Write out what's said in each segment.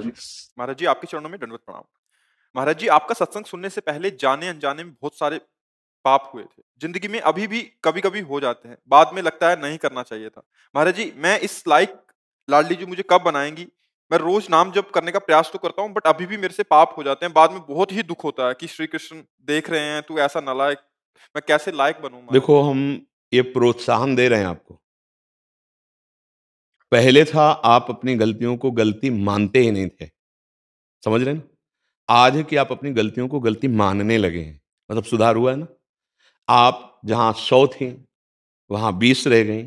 महाराज जी। महाराज जी, आपके चरणों में दंडवत प्रणाम। महाराज जी, आपका सत्संग सुनने से पहले जाने अनजाने में बहुत सारे पाप हुए थे। जिंदगी में अभी भी कभी कभी हो जाते हैं, बाद में लगता है नहीं करना चाहिए था। महाराज जी, मैं इस लायक लाडली जी मुझे कब बनाएंगी? मैं रोज नाम जप करने का प्रयास तो करता हूँ, बट अभी भी मेरे से पाप हो जाते हैं। बाद में बहुत ही दुख होता है कि श्री कृष्ण देख रहे हैं, तू ऐसा नालायक, मैं कैसे लायक बनूं महाराज देखो, जी? हम ये प्रोत्साहन दे रहे हैं आपको। पहले था आप अपनी गलतियों को गलती मानते ही नहीं थे, समझ रहे हैं ना? आज है कि आप अपनी गलतियों को गलती मानने लगे हैं, मतलब सुधार हुआ है ना। आप जहां 100 थी वहां 20 रह गई।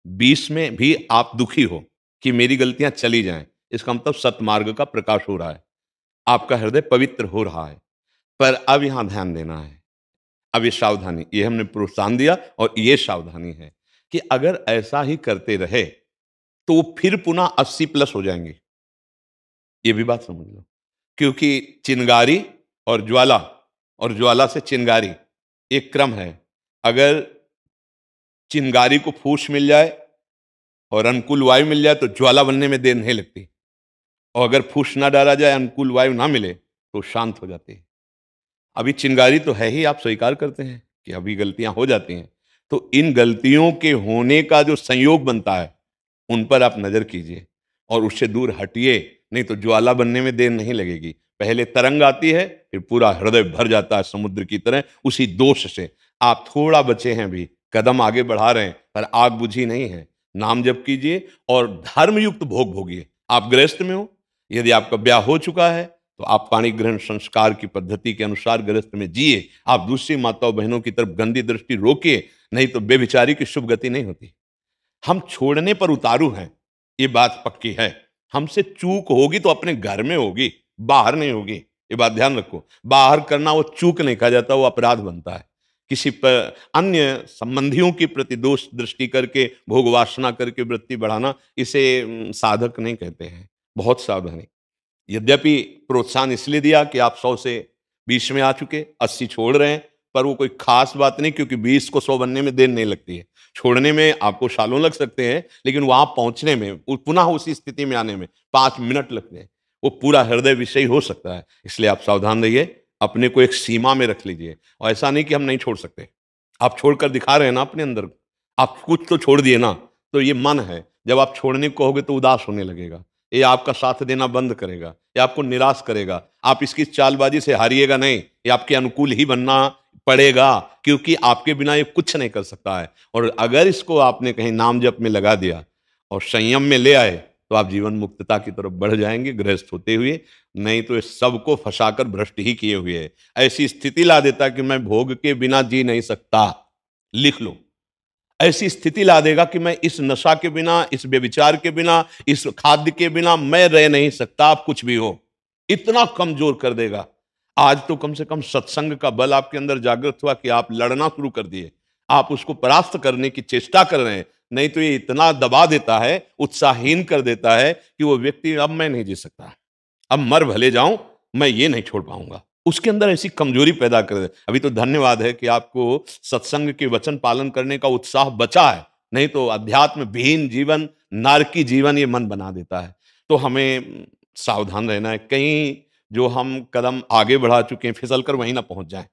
20 में भी आप दुखी हो कि मेरी गलतियां चली जाएं, इसका मतलब सतमार्ग का प्रकाश हो रहा है, आपका हृदय पवित्र हो रहा है। पर अब यहां ध्यान देना है, अब ये सावधानी, ये हमने प्रोत्साहन दिया और ये सावधानी है कि अगर ऐसा ही करते रहे तो वो फिर पुनः 80 प्लस हो जाएंगे। ये भी बात समझ लो, क्योंकि चिंगारी और ज्वाला से चिंगारी एक क्रम है। अगर चिंगारी को फूस मिल जाए और अनुकूल वायु मिल जाए तो ज्वाला बनने में देर नहीं लगती, और अगर फूस ना डाला जाए, अनुकूल वायु ना मिले, तो शांत हो जाती है। अभी चिंगारी तो है ही, आप स्वीकार करते हैं कि अभी गलतियां हो जाती हैं, तो इन गलतियों के होने का जो संयोग बनता है उन पर आप नजर कीजिए और उससे दूर हटिए, नहीं तो ज्वाला बनने में देर नहीं लगेगी। पहले तरंग आती है, फिर पूरा हृदय भर जाता है समुद्र की तरह उसी दोष से। आप थोड़ा बचे हैं, भी कदम आगे बढ़ा रहे हैं, पर आग बुझी नहीं है। नाम जप कीजिए और धर्मयुक्त भोग भोगिए। आप गृहस्थ में हो, यदि आपका ब्याह हो चुका है तो आप पाणी ग्रहण संस्कार की पद्धति के अनुसार गृहस्थ में जिए। आप दूसरी माताओं बहनों की तरफ गंदी दृष्टि रोकिए, नहीं तो बेविचारी की शुभ गति नहीं होती। हम छोड़ने पर उतारू हैं, ये बात पक्की है। हमसे चूक होगी तो अपने घर में होगी, बाहर नहीं होगी, ये बात ध्यान रखो। बाहर करना वो चूक नहीं कहा जाता, वो अपराध बनता है। किसी पर अन्य संबंधियों के प्रति दोष दृष्टि करके, भोग वासना करके वृत्ति बढ़ाना, इसे साधक नहीं कहते हैं। बहुत सावधानी। यद्यपि प्रोत्साहन इसलिए दिया कि आप 100 से 20 में आ चुके, 80 छोड़ रहे हैं, पर वो कोई खास बात नहीं, क्योंकि 20 को 100 बनने में देर नहीं लगती है। छोड़ने में आपको सालों लग सकते हैं, लेकिन वहां पहुंचने में, पुनः उसी स्थिति में आने में 5 मिनट लगते हैं। वो पूरा हृदय विषयी हो सकता है, इसलिए आप सावधान रहिए, अपने को एक सीमा में रख लीजिए। और ऐसा नहीं कि हम नहीं छोड़ सकते, आप छोड़कर दिखा रहे हैं ना अपने अंदर। आप कुछ तो छोड़ दिए ना, तो ये मन है, जब आप छोड़ने को कहोगे तो उदास होने लगेगा, ये आपका साथ देना बंद करेगा, ये आपको निराश करेगा। आप इसकी चालबाजी से हारिएगा नहीं, ये आपके अनुकूल ही बनना पड़ेगा, क्योंकि आपके बिना ये कुछ नहीं कर सकता है। और अगर इसको आपने कहीं नाम जप में लगा दिया और संयम में ले आए, तो आप जीवन मुक्तता की तरफ बढ़ जाएंगे गृहस्थ होते हुए। नहीं तो ये सबको फंसाकर भ्रष्ट ही किए हुए है। ऐसी स्थिति ला देता कि मैं भोग के बिना जी नहीं सकता, लिख लो। ऐसी स्थिति ला देगा कि मैं इस नशा के बिना, इस व्यभिचार के बिना, इस खाद्य के बिना मैं रह नहीं सकता। आप कुछ भी हो, इतना कमजोर कर देगा। आज तो कम से कम सत्संग का बल आपके अंदर जागृत हुआ कि आप लड़ना शुरू कर दिए, आप उसको परास्त करने की चेष्टा कर रहे हैं। नहीं तो ये इतना दबा देता है, उत्साहहीन कर देता है कि वो व्यक्ति, अब मैं नहीं जी सकता, अब मर भले जाऊं, मैं ये नहीं छोड़ पाऊंगा। उसके अंदर ऐसी कमजोरी पैदा कर दे। अभी तो धन्यवाद है कि आपको सत्संग के वचन पालन करने का उत्साह बचा है, नहीं तो अध्यात्म विहीन जीवन, नारकी जीवन ये मन बना देता है। तो हमें सावधान रहना है, कहीं जो हम कदम आगे बढ़ा चुके हैं फिसल कर वहीं ना पहुंच जाएं।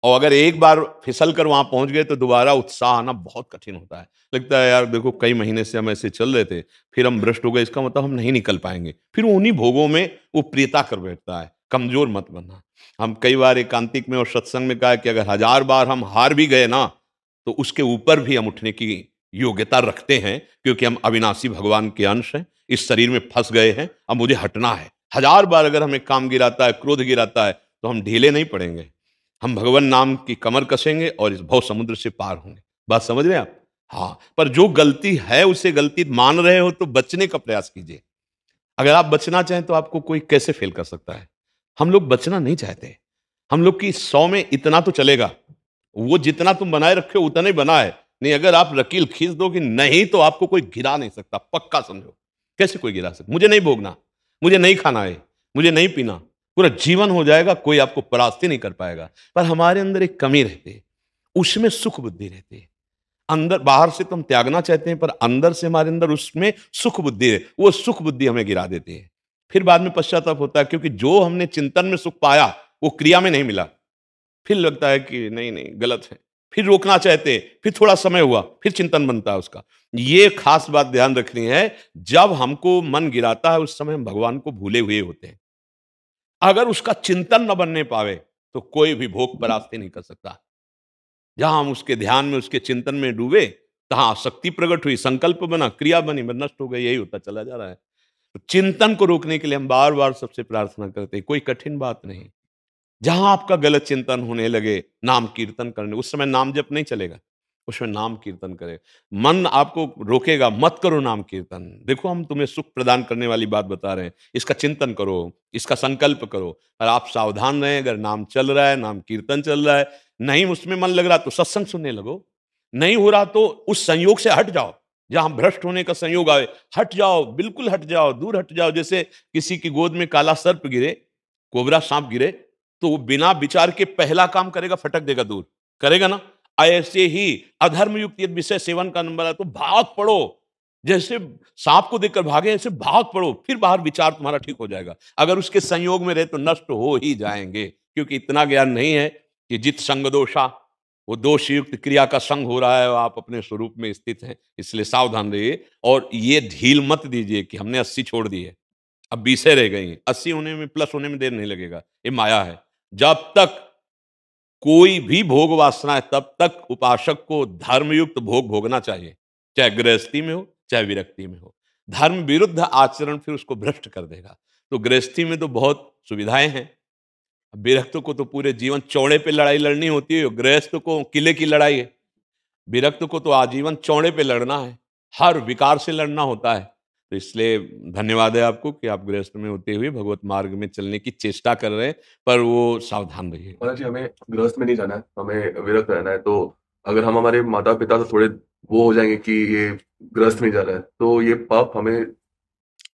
और अगर एक बार फिसल कर वहां पहुंच गए तो दोबारा उत्साह आना बहुत कठिन होता है। लगता है यार देखो, कई महीने से हम ऐसे चल रहे थे, फिर हम भ्रष्ट हो गए, इसका मतलब हम नहीं निकल पाएंगे। फिर उन्हीं भोगों में वो प्रियता कर बैठता है। कमजोर मत बनना। हम कई बार एकांतिक में और सत्संग में कहा कि अगर 1000 बार हम हार भी गए ना, तो उसके ऊपर भी हम उठने की योग्यता रखते हैं, क्योंकि हम अविनाशी भगवान के अंश हैं। इस शरीर में फंस गए हैं, अब मुझे हटना है। 1000 बार अगर हमें काम गिराता है, क्रोध गिराता है, तो हम ढीले नहीं पड़ेंगे। हम भगवान नाम की कमर कसेंगे और इस भव समुद्र से पार होंगे। बात समझ रहे हैं आप? हाँ, पर जो गलती है उसे गलती मान रहे हो तो बचने का प्रयास कीजिए। अगर आप बचना चाहें तो आपको कोई कैसे फेल कर सकता है? हम लोग बचना नहीं चाहते। हम लोग की 100 में इतना तो चलेगा, वो जितना तुम बनाए रखे हो उतना ही बना है। नहीं, अगर आप रकील खींच दो कि नहीं, तो आपको कोई गिरा नहीं सकता, पक्का समझो। कैसे कोई गिरा सकता? मुझे नहीं भोगना, मुझे नहीं खाना है, मुझे नहीं पीना, पूरा जीवन हो जाएगा, कोई आपको परास्त ही नहीं कर पाएगा। पर हमारे अंदर एक कमी रहती है, उसमें सुख बुद्धि रहती है। अंदर, बाहर से तो हम त्यागना चाहते हैं, पर अंदर से हमारे अंदर उसमें सुख बुद्धि है, वो सुख बुद्धि हमें गिरा देती है। फिर बाद में पश्चाताप होता है, क्योंकि जो हमने चिंतन में सुख पाया वो क्रिया में नहीं मिला। फिर लगता है कि नहीं नहीं गलत है, फिर रोकना चाहते हैं, फिर थोड़ा समय हुआ, फिर चिंतन बनता है उसका। ये खास बात ध्यान रखनी है, जब हमको मन गिराता है उस समय हम भगवान को भूले हुए होते हैं। अगर उसका चिंतन न बनने पावे तो कोई भी भोग परास्ती नहीं कर सकता। जहां हम उसके ध्यान में, उसके चिंतन में डूबे, तहां शक्ति प्रकट हुई, संकल्प बना, क्रिया बनी, बस नष्ट हो गई, यही होता चला जा रहा है। तो चिंतन को रोकने के लिए हम बार बार सबसे प्रार्थना करते हैं, कोई कठिन बात नहीं। जहां आपका गलत चिंतन होने लगे, नाम कीर्तन करने, उस समय नाम जप नहीं चलेगा, उसमें नाम कीर्तन करे। मन आपको रोकेगा, मत करो नाम कीर्तन। देखो हम तुम्हें सुख प्रदान करने वाली बात बता रहे हैं, इसका चिंतन करो, इसका संकल्प करो। और आप सावधान रहें, अगर नाम चल रहा है, नाम कीर्तन चल रहा है, नहीं उसमें मन लग रहा तो सत्संग सुनने लगो, नहीं हो रहा तो उस संयोग से हट जाओ। जहां भ्रष्ट होने का संयोग आए, हट जाओ, बिल्कुल हट जाओ, दूर हट जाओ। जैसे किसी की गोद में काला सर्प गिरे, कोबरा सांप गिरे, तो वो बिना विचार के पहला काम करेगा, फटक देगा दूर, करेगा ना। ऐसे ही अधर्म युक्त यदि विषय सेवन का नंबर है तो भाग पड़ो। जैसे सांप को देखकर भागे, ऐसे भाग पड़ो, फिर बाहर विचार तुम्हारा ठीक हो जाएगा। अगर उसके संयोग में रहे तो नष्ट हो ही जाएंगे, क्योंकि इतना ज्ञान नहीं है कि जित संग दोषा, वो दोष युक्त क्रिया का संग हो रहा है, आप अपने स्वरूप में स्थित हैं। इसलिए सावधान रहिए और ये ढील मत दीजिए कि हमने 80 छोड़ दी है, अब 20 रह गई। 80 होने में, प्लस होने में देर नहीं लगेगा, ये माया है। जब तक कोई भी भोग वासना है तब तक उपासक को धर्मयुक्त भोग भोगना चाहिए, चाहे गृहस्थी में हो चाहे विरक्ति में हो। धर्म विरुद्ध आचरण फिर उसको भ्रष्ट कर देगा। तो गृहस्थी में तो बहुत सुविधाएं हैं, विरक्त को तो पूरे जीवन चौड़े पे लड़ाई लड़नी होती है, गृहस्थ को किले की लड़ाई है। विरक्त को तो आजीवन चौड़े पे लड़ना है, हर विकार से लड़ना होता है। तो इसलिए धन्यवाद है आपको कि आप गृहस्थ में होते हुए भगवत मार्ग में चलने की चेष्टा कर रहे हैं, पर वो सावधान रहिए। महाराज जी, हमें गृहस्थ में नहीं जाना है, हमें विरक्त रहना है। तो अगर हम हमारे माता पिता से थोड़े वो हो जाएंगे कि ये गृहस्थ में जा रहा है, तो ये पाप हमें।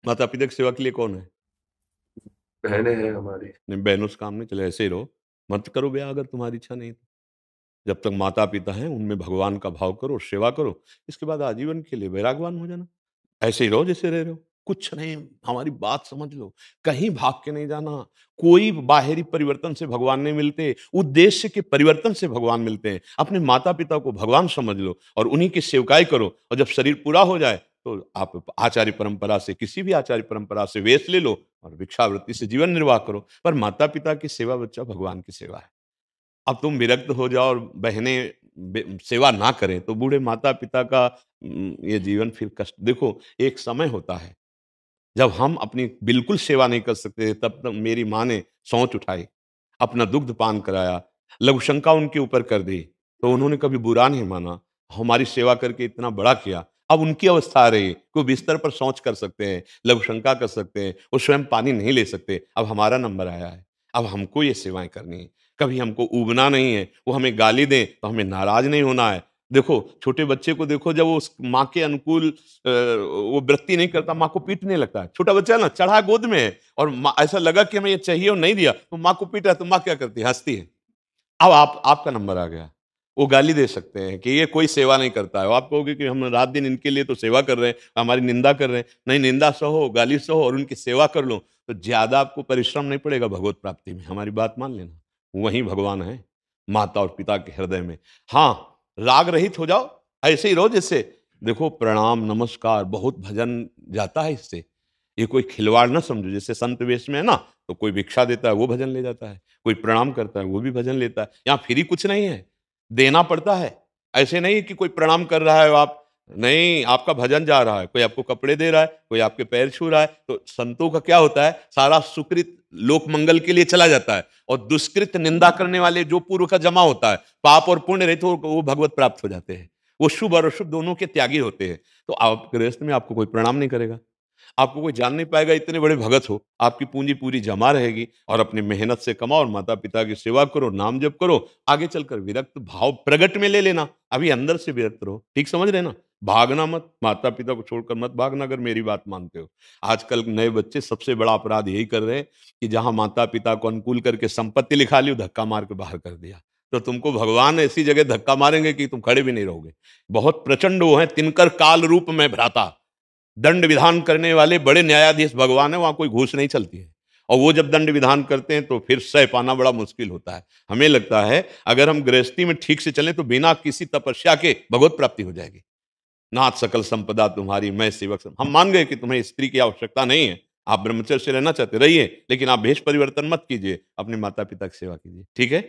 माता पिता की सेवा के लिए कौन है? बहनें हैं हमारी। नहीं, बहनों से काम नहीं चले, ऐसे ही रहो, मत करो ब्याह अगर तुम्हारी इच्छा नहीं तो। जब तक माता पिता हैं उनमें भगवान का भाव करो, सेवा करो, इसके बाद आजीवन के लिए वैरागवान हो जाना। ऐसे ही रहो जैसे रह रहे हो, कुछ नहीं। हमारी बात समझ लो, कहीं भाग के नहीं जाना। कोई बाहरी परिवर्तन से भगवान नहीं मिलते, उद्देश्य के परिवर्तन से भगवान मिलते हैं। अपने माता पिता को भगवान समझ लो और उन्हीं की सेवकाई करो, और जब शरीर पूरा हो जाए तो आप आचार्य परंपरा से, किसी भी आचार्य परंपरा से वेश ले लो और भिक्षावृत्ति से जीवन निर्वाह करो। पर माता पिता की सेवा बच्चा भगवान की सेवा है। अब तुम विरक्त हो जाओ और बहनें सेवा ना करें तो बूढ़े माता पिता का ये जीवन फिर कष्ट। देखो एक समय होता है जब हम अपनी बिल्कुल सेवा नहीं कर सकते, तब तक मेरी माँ ने सौंच उठाई, अपना दुग्ध पान कराया, लघुशंका उनके ऊपर कर दी, तो उन्होंने कभी बुरा नहीं माना, हमारी सेवा करके इतना बड़ा किया। अब उनकी अवस्था आ रही है, कोई बिस्तर पर शौच कर सकते हैं, लघुशंका कर सकते हैं, वो स्वयं पानी नहीं ले सकते। अब हमारा नंबर आया है, अब हमको ये सेवाएं करनी है। कभी हमको ऊबना नहीं है, वो हमें गाली दें तो हमें नाराज नहीं होना है। देखो छोटे बच्चे को देखो, जब वो उस माँ के अनुकूल वो वृत्ति नहीं करता, माँ को पीटने लगता है। छोटा बच्चा है ना, चढ़ा गोद में है और माँ ऐसा लगा कि हमें ये चाहिए और नहीं दिया, तो माँ को पीटा है, तो माँ क्या करती है? हंसती है। अब आपका नंबर आ गया। वो गाली दे सकते हैं कि ये कोई सेवा नहीं करता है। आप कहोगे कि हम रात दिन इनके लिए तो सेवा कर रहे हैं, हमारी निंदा कर रहे हैं। नहीं, निंदा सहो, गाली सहो और उनकी सेवा कर लो, तो ज्यादा आपको परिश्रम नहीं पड़ेगा भगवत प्राप्ति में। हमारी बात मान लेना, वहीं भगवान है, माता और पिता के हृदय में। हाँ, राग रहित हो जाओ, ऐसे ही रहो जैसे। देखो प्रणाम नमस्कार, बहुत भजन जाता है इससे। ये कोई खिलवाड़ ना समझो। जैसे संत वेश में है ना, तो कोई भिक्षा देता है वो भजन ले जाता है, कोई प्रणाम करता है वो भी भजन लेता है। यहाँ फ्री कुछ नहीं है, देना पड़ता है। ऐसे नहीं कि कोई प्रणाम कर रहा है आप, नहीं, आपका भजन जा रहा है, कोई आपको कपड़े दे रहा है, कोई आपके पैर छू रहा है। तो संतों का क्या होता है, सारा सुकृत लोक मंगल के लिए चला जाता है, और दुष्कृत निंदा करने वाले जो पूर्व का जमा होता है, पाप और पुण्य रहित, वो भगवत प्राप्त हो जाते हैं। वो शुभ और अशुभ दोनों के त्यागी होते हैं। तो आप गृहस्थ में आपको कोई प्रणाम नहीं करेगा, आपको कोई जान नहीं पाएगा, इतने बड़े भगत हो। आपकी पूंजी पूरी जमा रहेगी और अपनी मेहनत से कमाओ और माता पिता की सेवा करो, नाम जप करो। आगे चलकर विरक्त भाव प्रगट में ले लेना, अभी अंदर से विरक्त रहो। ठीक समझ रहे ना? भागना मत, माता पिता को छोड़कर मत भागना, अगर मेरी बात मानते हो। आजकल नए बच्चे सबसे बड़ा अपराध यही कर रहे हैं कि जहां माता पिता को अनुकूल करके संपत्ति लिखा ली, धक्का मार के बाहर कर दिया। तो तुमको भगवान ऐसी जगह धक्का मारेंगे कि तुम खड़े भी नहीं रहोगे। बहुत प्रचंड वो है, तिनकर काल रूप में भ्राता। दंड विधान करने वाले बड़े न्यायाधीश भगवान है, वहां कोई घूस नहीं चलती है। और वो जब दंड विधान करते हैं तो फिर सह पाना बड़ा मुश्किल होता है। हमें लगता है अगर हम गृहस्थी में ठीक से चलें तो बिना किसी तपस्या के भगवत प्राप्ति हो जाएगी। नाथ सकल संपदा तुम्हारी, मैं सेवक हम मान गए कि तुम्हें स्त्री की आवश्यकता नहीं है, आप ब्रह्मचर्य से रहना चाहते रहिए, लेकिन आप भेष परिवर्तन मत कीजिए, अपने माता पिता की सेवा कीजिए। ठीक है।